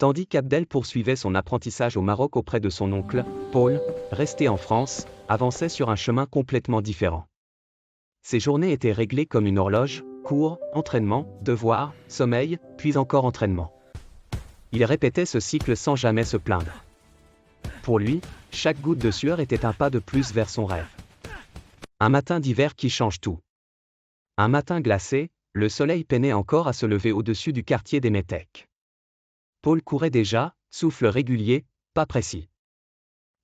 Tandis qu'Abdel poursuivait son apprentissage au Maroc auprès de son oncle, Paul, resté en France, avançait sur un chemin complètement différent. Ses journées étaient réglées comme une horloge, cours, entraînement, devoirs, sommeil, puis encore entraînement. Il répétait ce cycle sans jamais se plaindre. Pour lui, chaque goutte de sueur était un pas de plus vers son rêve. Un matin d'hiver qui change tout. Un matin glacé, le soleil peinait encore à se lever au-dessus du quartier des Métèques. Paul courait déjà, souffle régulier, pas précis.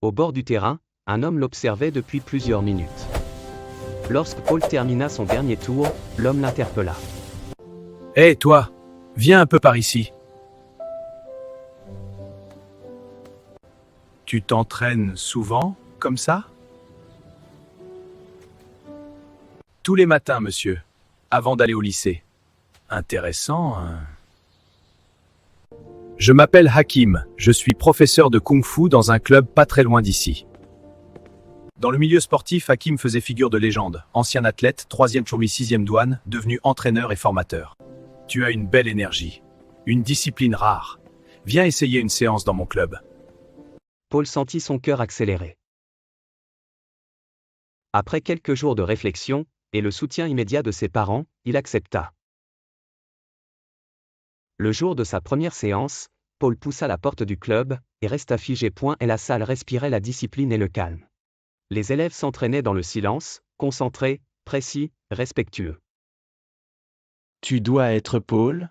Au bord du terrain, un homme l'observait depuis plusieurs minutes. Lorsque Paul termina son dernier tour, l'homme l'interpella. « Hé, toi, viens un peu par ici. Tu t'entraînes souvent, comme ça ?»« Tous les matins, monsieur, avant d'aller au lycée. » « Intéressant, hein ? Je m'appelle Hakim, je suis professeur de Kung-Fu dans un club pas très loin d'ici. Dans le milieu sportif, Hakim faisait figure de légende, ancien athlète, 3e Choumi 6e douane, devenu entraîneur et formateur. Tu as une belle énergie, une discipline rare. Viens essayer une séance dans mon club. Paul sentit son cœur accélérer. Après quelques jours de réflexion, et le soutien immédiat de ses parents, il accepta. Le jour de sa première séance, Paul poussa la porte du club, et resta figé et la salle respirait la discipline et le calme. Les élèves s'entraînaient dans le silence, concentrés, précis, respectueux. « Tu dois être Paul ?»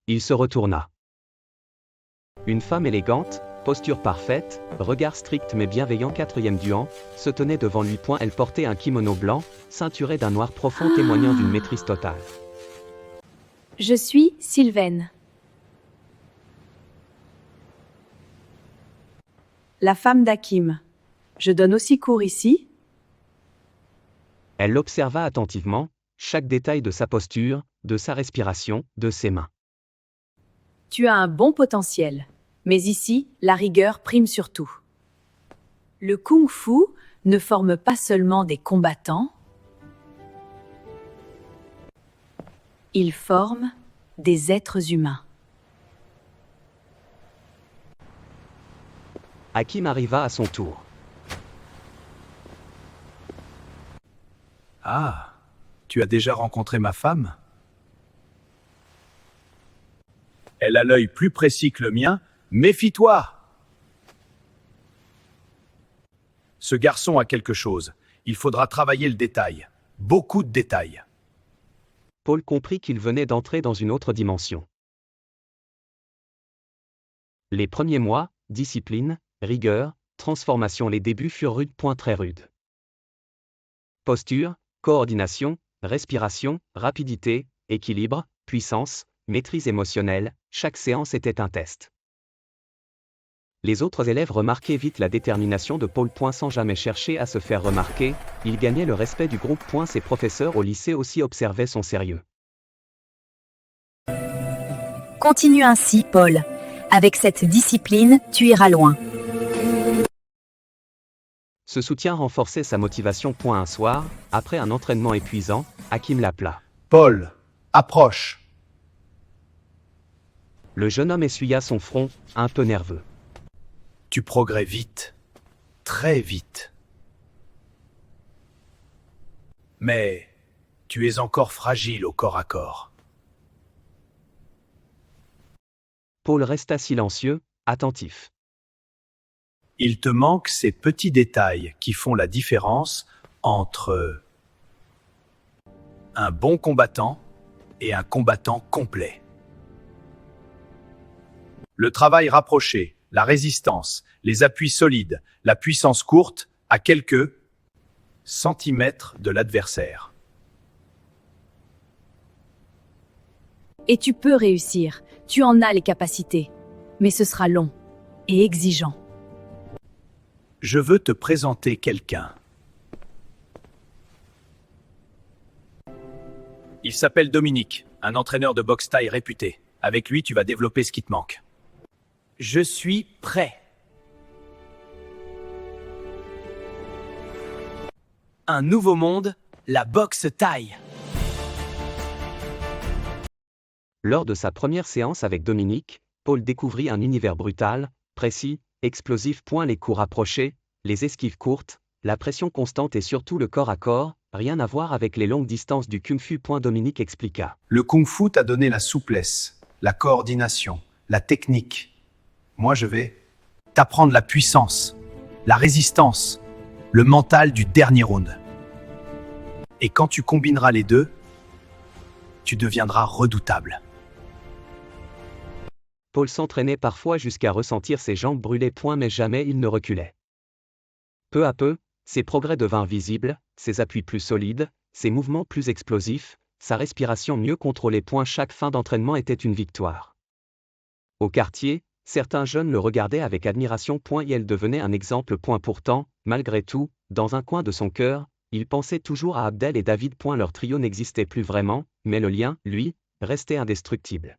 Il se retourna. Une femme élégante, posture parfaite, regard strict mais bienveillant 4e duan, se tenait devant lui. Elle portait un kimono blanc, ceinturé d'un noir profond témoignant d'une maîtrise totale. Je suis Sylvaine. La femme d'Hakim. Je donne aussi cours ici. Elle l'observa attentivement, chaque détail de sa posture, de sa respiration, de ses mains. Tu as un bon potentiel, mais ici, la rigueur prime surtout. Le Kung-Fu ne forme pas seulement des combattants, il forme des êtres humains. Hakim arriva à son tour. Ah, tu as déjà rencontré ma femme ? Elle a l'œil plus précis que le mien, méfie-toi ! Ce garçon a quelque chose, il faudra travailler le détail, beaucoup de détails. Paul comprit qu'il venait d'entrer dans une autre dimension. Les premiers mois, discipline, rigueur, transformation. Les débuts furent rudes, très rudes. Posture, coordination, respiration, rapidité, équilibre, puissance, maîtrise émotionnelle, chaque séance était un test. Les autres élèves remarquaient vite la détermination de Paul. Sans jamais chercher à se faire remarquer, il gagnait le respect du groupe. Ses professeurs au lycée aussi observaient son sérieux. Continue ainsi, Paul. Avec cette discipline, tu iras loin. Ce soutien renforçait sa motivation. Un soir, après un entraînement épuisant, Hakim l'appela. Paul, approche. Le jeune homme essuya son front, un peu nerveux. Tu progresses vite, très vite. Mais tu es encore fragile au corps à corps. Paul resta silencieux, attentif. Il te manque ces petits détails qui font la différence entre un bon combattant et un combattant complet. Le travail rapproché, la résistance, les appuis solides, la puissance courte à quelques centimètres de l'adversaire. Et tu peux réussir, tu en as les capacités. Mais ce sera long et exigeant. Je veux te présenter quelqu'un. Il s'appelle Dominique, un entraîneur de boxe thaï réputé. Avec lui, tu vas développer ce qui te manque. Je suis prêt. Un nouveau monde, la boxe thaï. Lors de sa première séance avec Dominique, Paul découvrit un univers brutal, précis, explosif. Les coups rapprochés, les esquives courtes, la pression constante et surtout le corps à corps, rien à voir avec les longues distances du kung-fu. Dominique expliqua. Le kung-fu t'a donné la souplesse, la coordination, la technique. Moi, je vais t'apprendre la puissance, la résistance, le mental du dernier round. Et quand tu combineras les deux, tu deviendras redoutable. Paul s'entraînait parfois jusqu'à ressentir ses jambes brûler. Mais jamais il ne reculait. Peu à peu, ses progrès devinrent visibles, ses appuis plus solides, ses mouvements plus explosifs, sa respiration mieux contrôlée. Chaque fin d'entraînement était une victoire. Au quartier, certains jeunes le regardaient avec admiration. Et elle devenait un exemple. Pourtant, malgré tout, dans un coin de son cœur, il pensait toujours à Abdel et David. Leur trio n'existait plus vraiment, mais le lien, lui, restait indestructible.